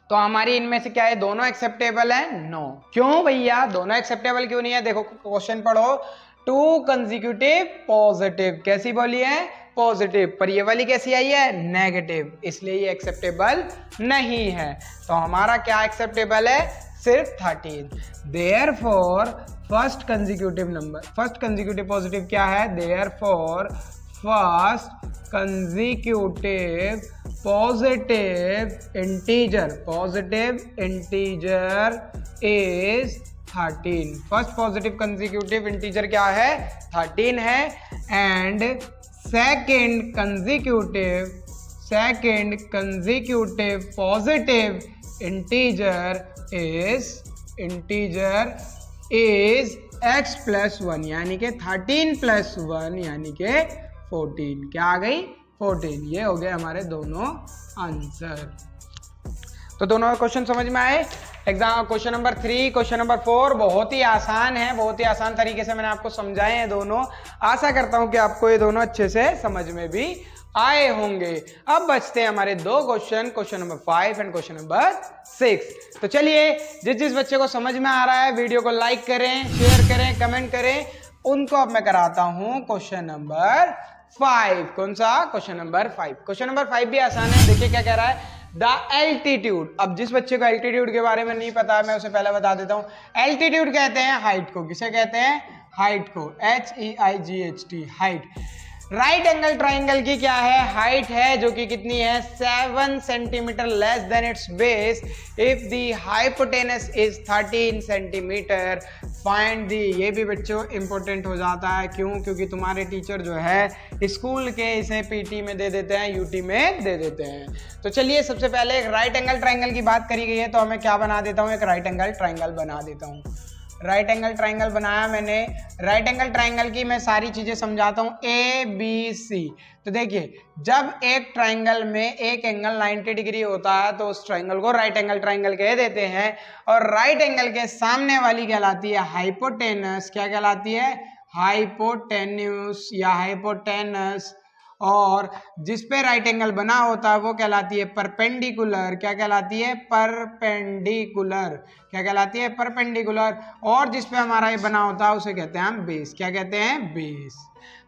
[SPEAKER 1] तो हमारी इनमें से क्या है, दोनों एक्सेप्टेबल है? नो। क्यों भैया दोनों एक्सेप्टेबल क्यों नहीं है? देखो क्वेश्चन पढ़ो, टू कंसेक्यूटिव पॉजिटिव, कैसी बोली है? पॉजिटिव, पर ये वाली कैसी आई है? नेगेटिव, इसलिए ये एक्सेप्टेबल नहीं है। तो हमारा क्या एक्सेप्टेबल है? सिर्फ 13। Therefore first consecutive number, first consecutive positive क्या है? Therefore first consecutive positive integer is 13। First positive consecutive integer क्या है? 13 है। And second consecutive positive integer is x plus 1, यानी कि 13 प्लस 1 यानी कि 14। क्या आ गई? 14। ये हो गए हमारे दोनों आंसर। तो दोनों क्वेश्चन समझ में आए? Exam question number 3, question number 4 बहुत ही आसान है, बहुत ही आसान तरीके से मैंने आपको समझाए हैं दोनों। आशा करता हूं कि आपको ये दोनों अच्छे से समझ में भी आए होंगे। अब बचते हैं हमारे दो question, question number 5 and question number 6। तो चलिए, जिस बच्चे को समझ में आ रहा है वीडियो को लाइक करें, शेयर करें, कमेंट करें, उनको अब मैं कराता हूं क्वेश्चन नंबर 5। कौन सा? Question number 5। क्वेश्चन नंबर 5 भी आसान है। देखिए क्या कह रहा है, द एल्टीट्यूड। अब जिस बच्चे को एल्टीट्यूड के बारे में नहीं पता है, मैं उसे पहले बता देता हूं। एल्टीट्यूड कहते हैं हाइट को। किसे कहते हैं? हाइट को। HEIGHT, height. Right angle triangle की क्या है? हाइट है, जो कि कितनी है? 7 centimetre less than it's base if the hypotenuse is 13 centimetre. Find the. ये भी बच्चों इंपॉर्टेंट हो जाता है। क्यों? क्योंकि तुम्हारे टीचर जो है स्कूल के इसे पीटी में दे देते हैं, यूटी में दे देते हैं। तो चलिए, सबसे पहले एक राइट एंगल ट्राइंगल की बात करी गई है, तो हमें क्या बना देता हूँ? एक राइट एंगल ट्राइंगल बना देता हूँ। राइट एंगल ट्राइंगल बनाया मैंने। राइट एंगल ट्राइंगल की मैं सारी चीजें समझाता हूँ, ABC। तो देखिए, जब एक ट्राइंगल में एक एंगल 90 डिग्री होता है तो उस ट्राइंगल को राइट एंगल ट्राइंगल कह देते हैं। और राइट एंगल के सामने वाली कहलाती है हाइपोटेनस। क्या कहलाती है? हाइपोटेन्यूस या हाइपोटेनस। और जिस पे राइट एंगल बना होता है वो कहलाती है परपेंडिकुलर। क्या कहलाती है? परपेंडिकुलर। क्या कहलाती है? परपेंडिकुलर। और जिस पे हमारा ये बना होता है उसे कहते हैं हम बेस। क्या कहते हैं? बेस।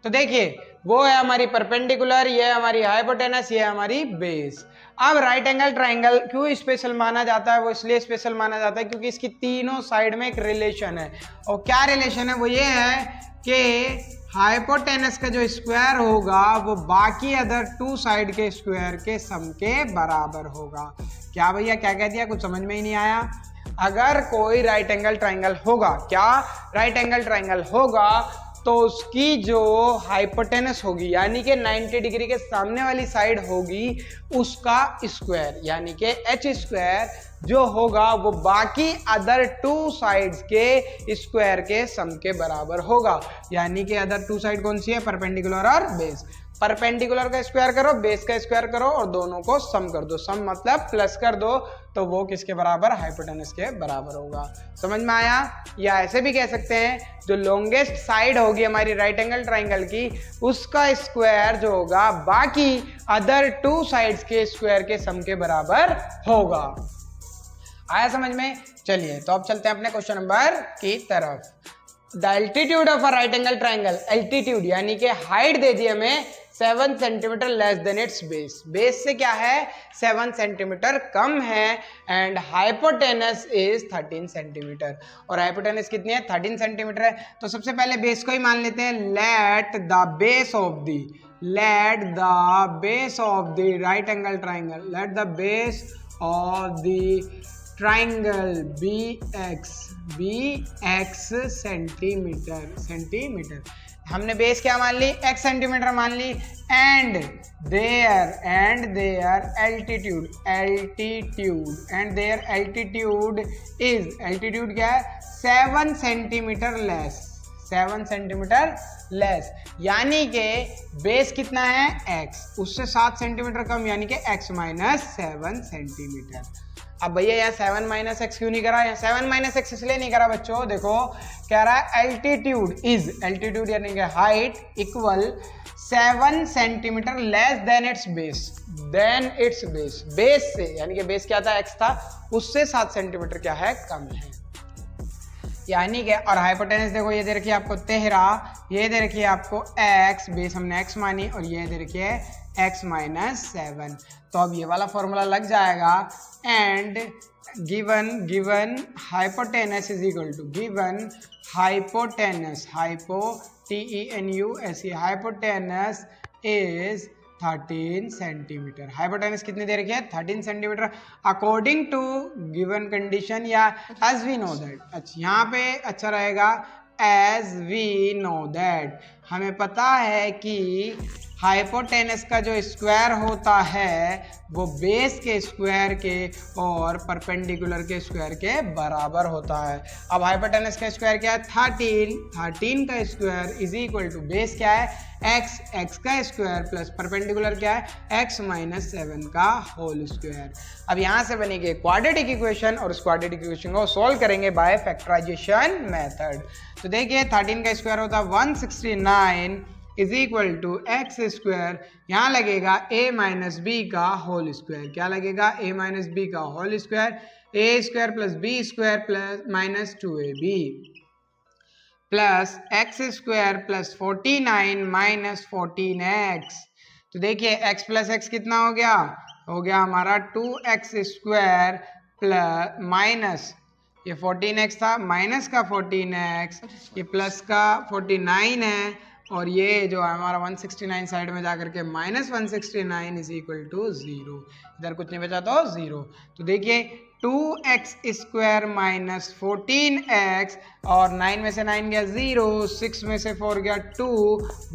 [SPEAKER 1] तो देखिए, वो है हमारी परपेंडिकुलर, ये है हमारी हाइपोटेनस, ये है हमारी बेस। अब राइट एंगल ट्राइंगल क्यों स्पेशल माना जाता है? वो इसलिए स्पेशल माना जाता है क्योंकि इसकी तीनों साइड में एक रिलेशन है। और क्या रिलेशन है? वो ये है कि हाइपोटेनस का जो स्क्वायर होगा वो बाकी अदर टू साइड के स्क्वायर के सम के बराबर होगा। क्या भैया, क्या कह दिया? कुछ समझ में ही नहीं आया। अगर कोई राइट एंगल ट्राइंगल होगा, क्या राइट एंगल ट्राइंगल होगा, तो उसकी जो हाइपोटेनस होगी यानी कि 90 डिग्री के सामने वाली साइड होगी, उसका स्क्वायर यानी कि h स्क्वायर जो होगा वो बाकी अदर टू साइड्स के स्क्वायर के सम के बराबर होगा। यानी कि अदर टू साइड कौन सी है? परपेंडिकुलर और बेस। परपेंडिकुलर का स्क्वायर करो, बेस का स्क्वायर करो और दोनों को सम कर दो। सम मतलब प्लस कर दो, तो वो किसके बराबर? हाइपोटेनस के बराबर होगा। समझ में आया? या ऐसे भी कह सकते हैं, जो लॉन्गेस्ट साइड होगी हमारी राइट एंगल ट्राइंगल की, उसका स्क्वायर जो होगा बाकी अदर टू साइड्स के स्क्वायर के सम के बराबर होगा। आया समझ में? चलिए, तो अब चलते हैं अपने क्वेश्चन नंबर की तरफ। The altitude of a right angle triangle. Altitude यानी कि हाइट दे दी हमें 7 centimetre less than it's base. Base से क्या है? 7 सेंटीमीटर कम है। And hypotenuse is 13 centimetre. और हाइपोटेनस कितनी है? 13 सेंटीमीटर है। तो सबसे पहले बेस को ही मान लेते हैं। Let the base of the right angle triangle, let the base of the triangle BX centimetre. हमने बेस क्या मान ली, x सेंटीमीटर मान ली, and their altitude is, altitude क्या है, 7 सेंटीमीटर लेस, 7 सेंटीमीटर लेस, यानी कि बेस कितना है x, उससे 7 सेंटीमीटर कम, यानी कि x माइनस 7 सेंटीमीटर। अब भैया यहाँ 7 माइनस एक्स क्यों नहीं करा, यहाँ 7 माइनस एक्स इसलिए नहीं करा बच्चों, देखो कह रहा है एल्टीट्यूड इज, एल्टीट्यूड यानी कि height equal 7 centimetre less than it's base, base से, यानी कि बेस क्या था, x था, उससे 7 सेंटीमीटर क्या है, कम है, यानी कि, और हाइपोटेनस देखो ये दे रखी है आपको 13, ये दे रखी है आपको x, बेस हमने x मानी, और ये दे रखी है x माइनस 7, तो अब ये वाला फॉर्मूला लग जाएगा, and given hypotenuse is equal to, given hypotenuse, hypotenuse is 13 centimeter, hypotenuse कितनी दे रखी है, 13 centimeter, according to given condition, या एज वी नो दैट, अच्छा यहाँ पे अच्छा रहेगा, एज वी नो दैट, हमें पता है कि हाइपोटेनस का जो स्क्वायर होता है वो बेस के स्क्वायर के और परपेंडिकुलर के स्क्वायर के बराबर होता है। अब हाइपोटेनस का स्क्वायर क्या है, 13 का square is equal to base क्या है, x का स्क्वायर प्लस परपेंडिकुलर क्या है, x माइनस 7 का होल स्क्वायर। अब यहाँ से बनेगी क्वाड्रेटिक इक्वेशन, और उस क्वाड्रेटिक इक्वेशन को सॉल्व करेंगे बाय फैक्टराइजेशन मेथड। तो देखिए 13 का स्क्वायर होता है 169 is equal to x square, यहाँ लगेगा a माइनस बी का होल स्क्वायर, क्या लगेगा, a माइनस बी का whole square, a square plus b square plus minus 2ab plus x square plus 49 minus 14x। तो देखिए x प्लस x कितना हो गया हमारा 2x स्क्वायर प्लस माइनस ये 14x था, माइनस का 14x, ये प्लस का 49 है, और ये जो हमारा 169 साइड में जाकर के माइनस 169 इज इक्वल टू 0, इधर कुछ नहीं बचा तो 0। तो देखिए 2x स्क्वायर माइनस 14x, और 9 में से 9 गया 0, 6 में से 4 गया 2,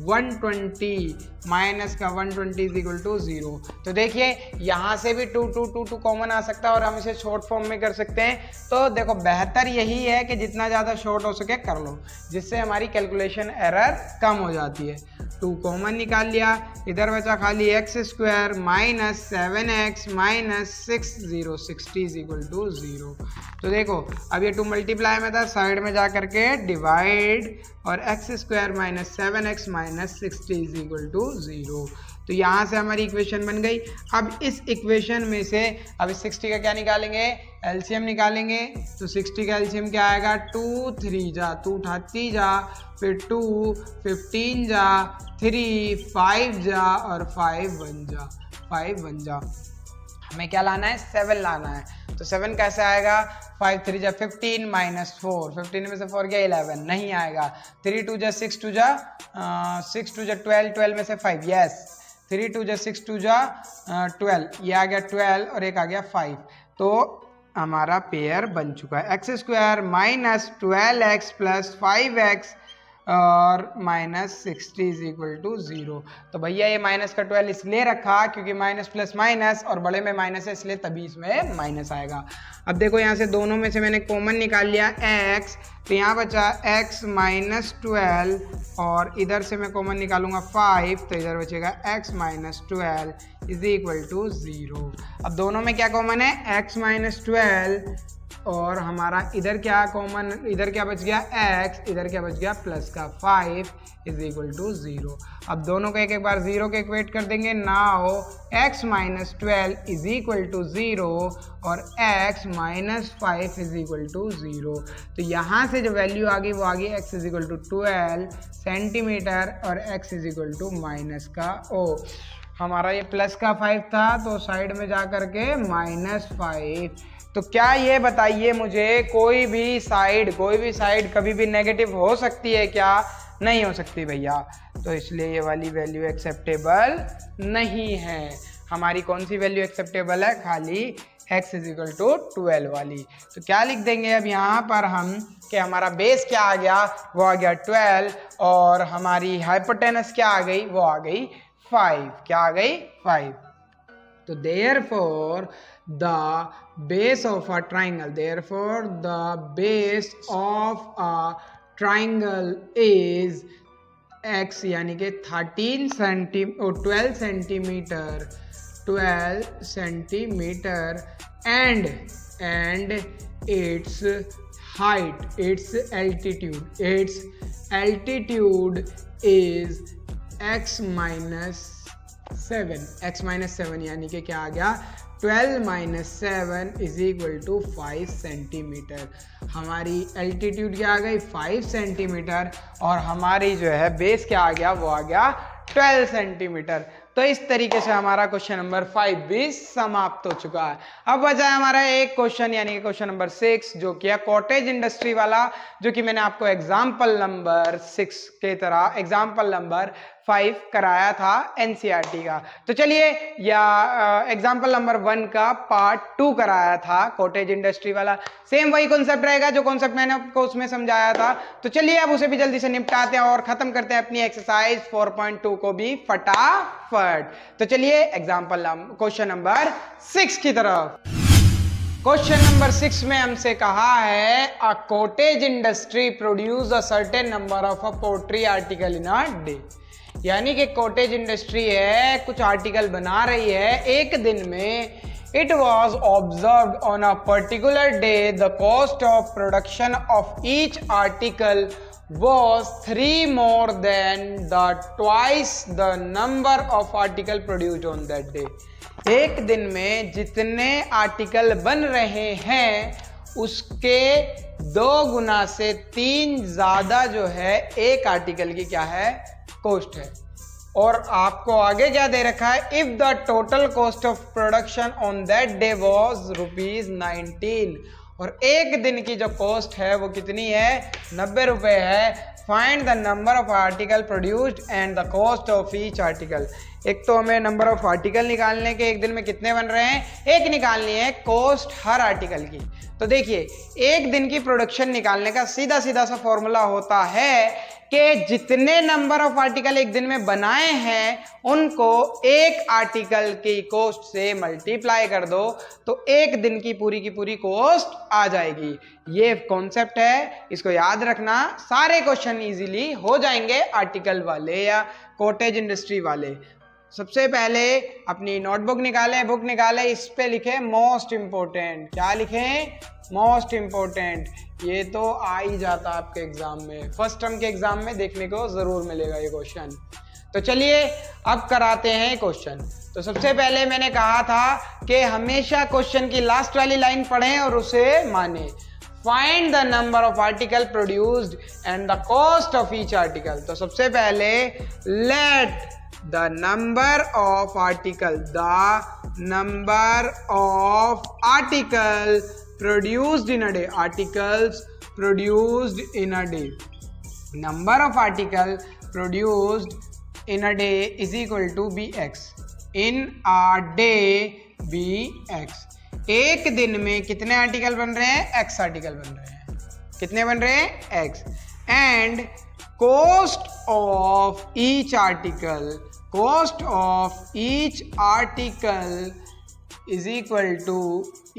[SPEAKER 1] 120 माइनस का 120 इज इक्वल टू 0। तो देखिए यहाँ से भी 2 कॉमन आ सकता है, और हम इसे शॉर्ट फॉर्म में कर सकते हैं। तो देखो बेहतर यही है कि जितना ज़्यादा शॉर्ट हो सके कर लो, जिससे हमारी कैलकुलेशन एरर कम हो जाती है। 2 कॉमन निकाल लिया, इधर बचा खाली x square minus 7x minus 60 is equal to 0। तो देखो अब ये 2 मल्टीप्लाई में था, साइड में जा करके डिवाइड, और x square minus 7x minus 60 is equal to 0। तो यहाँ से हमारी इक्वेशन बन गई। अब इस इक्वेशन में से अब इस 60 का क्या निकालेंगे, एलसीएम निकालेंगे। तो 60 का एलसीएम क्या आएगा, 2 3 जा, 2 38 जा, फिर 2 15 जा, 3 5 जा, और 5 1 जा। हमें क्या लाना है, 7 लाना है। तो 7 कैसे आएगा, 5 3 जा 15 माइनस 4, 15 में से 4 गया 11, नहीं आएगा। 3 2 जा 6 2 जा 12, 12 में से 5, यस 3 2 जा 6 2 जा 12, ये आ गया 12 और एक आ गया 5। तो हमारा पेयर बन चुका है। X square minus 12x plus 5x और माइनस 60 इज इक्वल टू 0। तो भैया ये माइनस का 12 इसलिए रखा क्योंकि माइनस प्लस माइनस, और बड़े में माइनस है इसलिए तभी इसमें माइनस आएगा। अब देखो यहाँ से दोनों में से मैंने कॉमन निकाल लिया x, तो यहाँ बचा x माइनस 12, और इधर से मैं कॉमन निकालूंगा 5, तो इधर बचेगा x minus 12 is equal to 0। अब दोनों में क्या कॉमन है, x माइनस 12, और हमारा इधर क्या कॉमन, इधर क्या बच गया x, इधर क्या बच गया प्लस का 5 इज इक्वल टू 0। अब दोनों को एक एक बार 0 के इक्वेट कर देंगे। Now x minus 12 is equal to 0 और x minus 5 is equal to 0। तो यहाँ से जो वैल्यू आ गई वो आ गई x is equal to 12 centimeter और x is equal to minus का हमारा ये प्लस का 5 था, तो साइड में जा करके माइनस 5। तो क्या ये बताइए मुझे, कोई भी साइड कभी भी नेगेटिव हो सकती है क्या? नहीं हो सकती भैया। तो इसलिए ये वाली वैल्यू एक्सेप्टेबल नहीं है। हमारी कौन सी वैल्यू एक्सेप्टेबल है? खाली x इज इक्वल टू 12 वाली। तो क्या लिख देंगे अब यहाँ पर हम कि हमारा बेस क्या आ गया, वो आ गया 12 और हमारी हाइपोटेनस क्या आ गई, वो आ गई 5। क्या आ गई, 5। तो therefore the base of a triangle, therefore the base of a triangle is x यानी कि 12 centimetre and its height, its altitude is x minus 7 यानी कि क्या आ गया 12 minus 7 is equal to 5 centimeter. हमारी एल्टीट्यूड क्या आ गई 5 सेंटीमीटर और हमारी जो है बेस क्या आ गया, वो आ गया 12 सेंटीमीटर। तो इस तरीके से हमारा क्वेश्चन नंबर 5 भी समाप्त हो चुका है। अब बचा है हमारा एक क्वेश्चन यानी कि क्वेश्चन नंबर 6 जो कि है कॉटेज इंडस्ट्री वाला, जो कि मैंने आपको एग्जाम्पल नंबर 6 के तरह एग्जाम्पल नंबर 5 कराया था एनसीईआरटी का। तो चलिए, या एग्जाम्पल नंबर 1 का पार्ट 2 कराया था कॉटेज इंडस्ट्री वाला। सेम वही कॉन्सेप्ट रहेगा जो कॉन्सेप्ट मैंने आपको उसमें समझाया था। तो चलिए अब उसे भी जल्दी से निपटाते हैं और खत्म करते हैं अपनी एक्सरसाइज 4.2 को भी फटाफट। तो चलिए एग्जाम्पल क्वेश्चन नंबर 6 की तरफ। क्वेश्चन नंबर 6 में हमसे कहा है a cottage industry produce a certain number of a pottery article in a day. यानी कि कॉटेज इंडस्ट्री है, कुछ आर्टिकल बना रही है एक दिन में। It was observe on a particular day the cost of production of each article was 3 more than the twice the number of article produced on that day। एक दिन में जितने आर्टिकल बन रहे हैं उसके 2 गुना से 3 ज्यादा जो है एक आर्टिकल की क्या है, कॉस्ट है। और आपको आगे क्या दे रखा है, if the total cost of production on that day was ₹19। और एक दिन की जो कॉस्ट है वो कितनी है, 90 रुपए है। Find the number of article produced and the cost of each article. एक तो हमें नंबर ऑफ आर्टिकल निकालने के एक दिन में कितने बन रहे हैं, एक निकालनी है कॉस्ट हर आर्टिकल की। तो देखिए, एक दिन की प्रोडक्शन निकालने का सीधा सीधा सा फॉर्मूला होता है कि जितने नंबर ऑफ आर्टिकल एक दिन में बनाए हैं उनको एक आर्टिकल की कॉस्ट से मल्टीप्लाई कर दो तो एक दिन की पूरी कॉस्ट आ जाएगी। ये कॉन्सेप्ट है, इसको याद रखना। सारे क्वेश्चन इजीली हो जाएंगे आर्टिकल वाले या कॉटेज इंडस्ट्री वाले। सबसे पहले अपनी नोटबुक निकालें, बुक निकालें, इस पे लिखें मोस्ट इंपोर्टेंट। क्या लिखें, मोस्ट इंपोर्टेंट। ये तो आ ही जाता आपके एग्जाम में, फर्स्ट टर्म के एग्जाम में देखने को जरूर मिलेगा ये क्वेश्चन। तो चलिए अब कराते हैं क्वेश्चन। तो सबसे पहले मैंने कहा था कि हमेशा क्वेश्चन की लास्ट वाली लाइन पढ़ें और उसे माने। Find the number of article produced and the cost of each article. तो सबसे पहले late the number of article produced in a day, articles produced in a day, number of article produced in a day is equal to bx, in a day bx। एक दिन में कितने article बन रहे हैं, x आर्टिकल बन रहे हैं। कितने बन रहे हैं, x। And cost of each article is equal to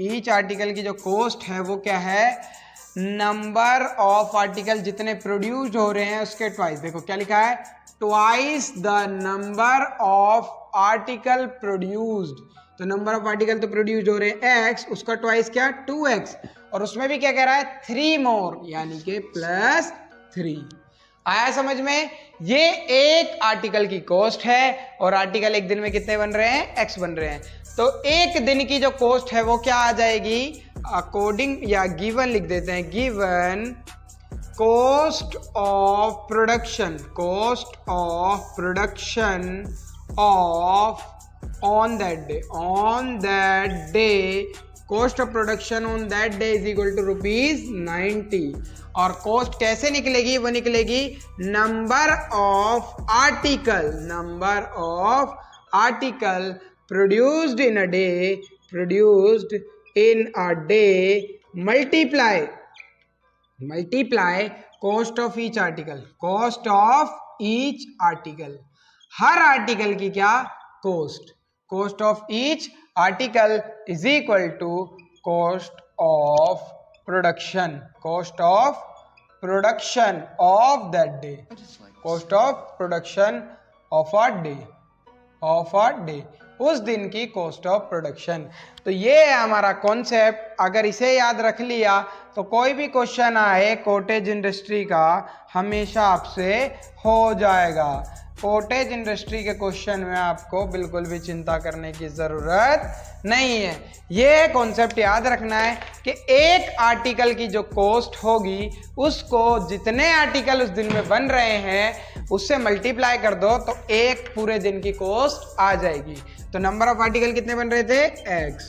[SPEAKER 1] each article की जो cost है वो क्या है, नंबर ऑफ आर्टिकल जितने प्रोड्यूस्ड हो रहे हैं उसके ट्वाइस। देखो क्या लिखा है, twice the number of article produced. तो नंबर ऑफ आर्टिकल तो प्रोड्यूस्ड हो रहे हैं x, उसका ट्वाइस क्या, 2x। और उसमें भी क्या कह रहा है, 3 मोर यानी कि +3। आया समझ में। ये एक आर्टिकल की कॉस्ट है और आर्टिकल एक दिन में कितने बन रहे हैं, x बन रहे हैं। तो एक दिन की जो कॉस्ट है वो क्या आ जाएगी, अकॉर्डिंग या गिवन लिख देते हैं, given cost of production of on that day cost of production on that day is equal to ₹90। और कॉस्ट कैसे निकलेगी, वो निकलेगी number of article produced in a day in a day multiply cost of each article, cost of each article, her article की क्या cost, cost of each article is equal to cost of production, cost of production of that day, cost of production of a day, of a day, उस दिन की cost of production. तो ये है हमारा concept. अगर इसे याद रख लिया तो कोई भी क्वेश्चन आए कॉटेज इंडस्ट्री का हमेशा आपसे हो जाएगा। कॉटेज इंडस्ट्री के क्वेश्चन में आपको बिल्कुल भी चिंता करने की ज़रूरत नहीं है। ये कॉन्सेप्ट याद रखना है कि एक आर्टिकल की जो कॉस्ट होगी उसको जितने आर्टिकल उस दिन में बन रहे हैं उससे मल्टीप्लाई कर दो तो एक पूरे दिन की कॉस्ट आ जाएगी। तो नंबर ऑफ आर्टिकल कितने बन रहे थे x,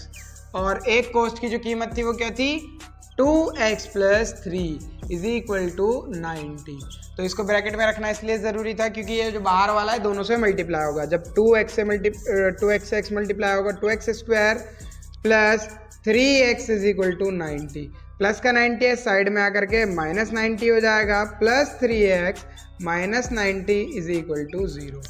[SPEAKER 1] और एक कॉस्ट की जो कीमत थी वो क्या थी 2x + 3 इज इक्वल टू 90। तो इसको ब्रैकेट में रखना इसलिए ज़रूरी था क्योंकि ये जो बाहर वाला है दोनों से मल्टीप्लाई होगा। जब 2x से x मल्टीप्लाई होगा 2x² plus 3x is equal to 90, plus का 90 है साइड में आकर के -90 हो जाएगा, plus 3x -90 is equal to 0।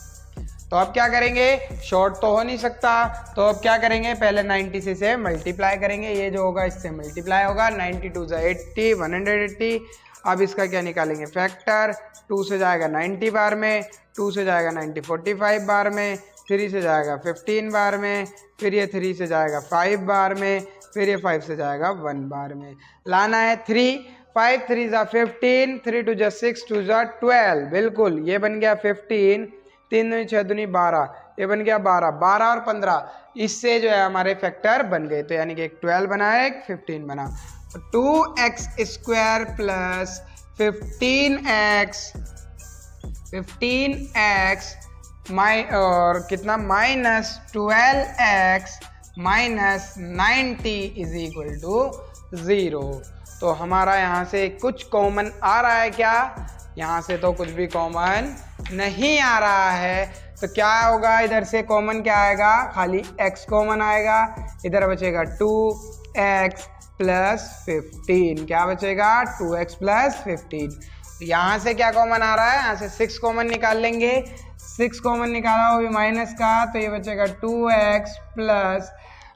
[SPEAKER 1] तो अब क्या करेंगे, शॉर्ट तो हो नहीं सकता, तो अब क्या करेंगे पहले 90 से इसे मल्टीप्लाई करेंगे, ये जो होगा इससे मल्टीप्लाई होगा, 92 × 80 180। अब इसका क्या निकालेंगे फैक्टर, 2 से जाएगा 90 बार में, 2 से जाएगा 90 45 बार में, 3 से जाएगा 15 बार में, फिर ये 3 से जाएगा 5 बार में, फिर ये 5 से जाएगा 1 बार में। लाना है 3, 5 3 × 15, 3 2 × 6 2 × 12, बिल्कुल ये बन गया 15, 3 दूनी 6 दूनी 12, ये बन गया 12, 12 और 15 इससे जो है हमारे फैक्टर बन गए। तो यानी कि एक 12 बना है एक 15 बना। तो 2x² प्लस 15x और कितना -12x -90 इज इक्वल टू 0। तो हमारा यहाँ से कुछ कॉमन आ रहा है क्या, यहाँ से तो कुछ भी कॉमन नहीं आ रहा है। तो क्या होगा, इधर से कॉमन क्या आएगा, खाली x कॉमन आएगा, इधर बचेगा 2x प्लस 15, क्या बचेगा 2x प्लस 15। यहाँ से क्या कॉमन आ रहा है, यहाँ से 6 कॉमन निकाल लेंगे, 6 कॉमन निकाला वो भी माइनस का, तो ये बचेगा 2x प्लस,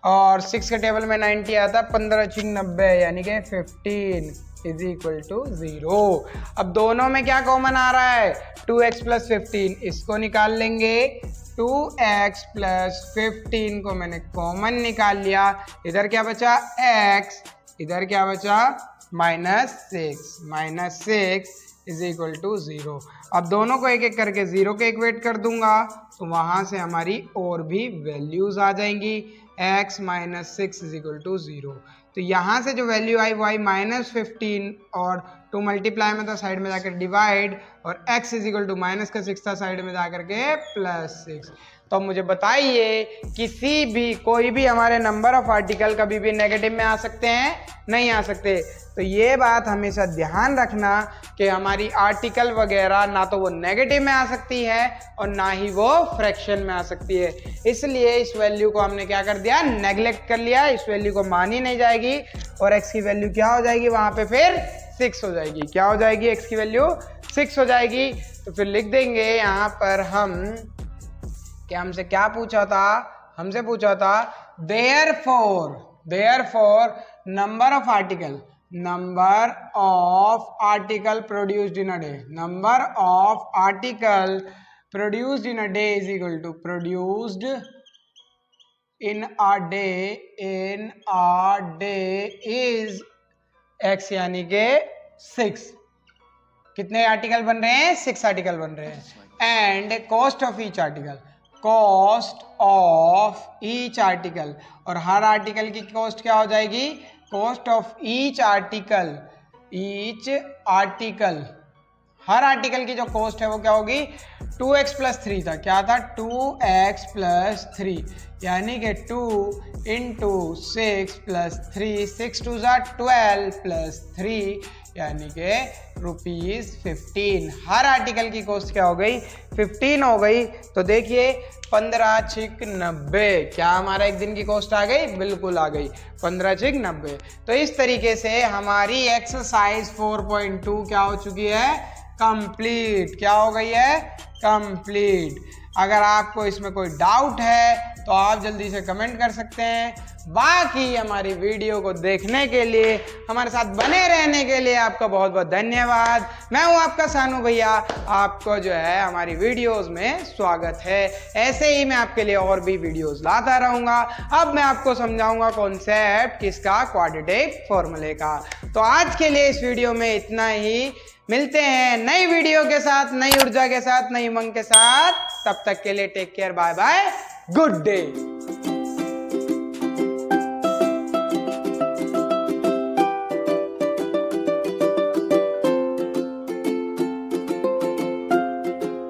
[SPEAKER 1] और 6 के टेबल में 90 आता, 15 × 90 यानी कि 15 इज इक्वल टू 0। अब दोनों में क्या कॉमन आ रहा है 2x प्लस 15, इसको निकाल लेंगे, 2x प्लस 15 को मैंने कॉमन निकाल लिया, इधर क्या बचा x, इधर क्या बचा -6 इज इक्वल टू 0। अब दोनों को एक एक करके 0 के इक्वेट कर दूंगा तो वहां से हमारी और भी वैल्यूज आ जाएंगी, x -6 इज इक्वल टू 0। तो यहाँ से जो वैल्यू आई वो आई -15 और 2 मल्टीप्लाई में था साइड में जाकर डिवाइड, और x इज इक्वल टू -6 था साइड में जाकर के +6। तो मुझे बताइए किसी भी कोई भी हमारे नंबर ऑफ आर्टिकल कभी भी नेगेटिव में आ सकते हैं, नहीं आ सकते। तो ये बात हमेशा ध्यान रखना कि हमारी आर्टिकल वगैरह ना तो वो नेगेटिव में आ सकती है और ना ही वो फ्रैक्शन में आ सकती है। इसलिए इस वैल्यू को हमने क्या कर दिया, नेगलेक्ट कर लिया, इस वैल्यू को मानी नहीं जाएगी, और x की वैल्यू क्या हो जाएगी वहाँ पे फिर 6 हो जाएगी। क्या हो जाएगी, x की वैल्यू 6 हो जाएगी। तो फिर लिख देंगे यहाँ पर हम कि हमसे क्या पूछा था, हमसे पूछा था therefore number of article produced in a day, number of article produced in a day is equal to produced in a day is x, यानी के 6। कितने आर्टिकल बन रहे हैं, 6 आर्टिकल बन रहे हैं। And cost of each article, cost of each article, और हर आर्टिकल की कॉस्ट क्या हो जाएगी, cost of each article, her article की जो कॉस्ट है वो क्या होगी 2x प्लस 3 था, क्या था 2x प्लस 3, यानी कि 2 × 6 प्लस 3, 6 2 = 12 प्लस 3 यानी कि ₹15। हर आर्टिकल की कॉस्ट क्या हो गई? 15 हो गई। तो देखिए 15 छिक 90, क्या हमारा एक दिन की कॉस्ट आ गई? बिल्कुल आ गई, 15 छिक 90। तो इस तरीके से हमारी एक्सरसाइज 4.2 क्या हो चुकी है? कंप्लीट। क्या हो गई है? कंप्लीट। अगर आपको इसमें कोई डाउट है तो आप जल्दी से कमेंट कर सकते हैं। बाकी हमारी वीडियो को देखने के लिए, हमारे साथ बने रहने के लिए आपका बहुत बहुत धन्यवाद। मैं हूं आपका सानू भैया, आपको जो है हमारी वीडियोस में स्वागत है। ऐसे ही मैं आपके लिए और भी वीडियोस लाता रहूंगा। अब मैं आपको समझाऊंगा कॉन्सेप्ट किसका? क्वाड्रेटिक फॉर्मूले का। तो आज के लिए इस वीडियो में इतना ही। मिलते हैं नई वीडियो के साथ, नई ऊर्जा के साथ, नई उमंग के साथ। तब तक के लिए take care, bye bye, good day.